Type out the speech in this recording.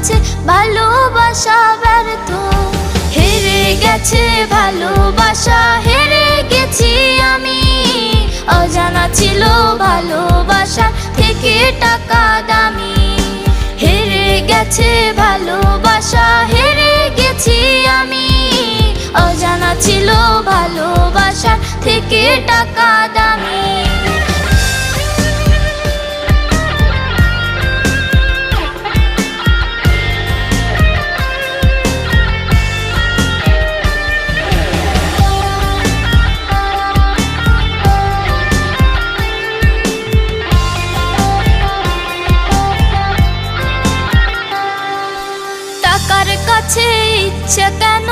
কাছে ভালোবাসা ব্যর্থ। হেরে গেছে ভালোবাসা, হেরে গেছি আমি। অজানা ছিল ভালোবাসা থেকে টাকা দামি। হেরে গেছে ভালোবাসা, হেরে গেছি আমি। অজানা ছিল ভালোবাসা থেকে টাকা দামি। টাকার কাছে ইচ্ছে কেন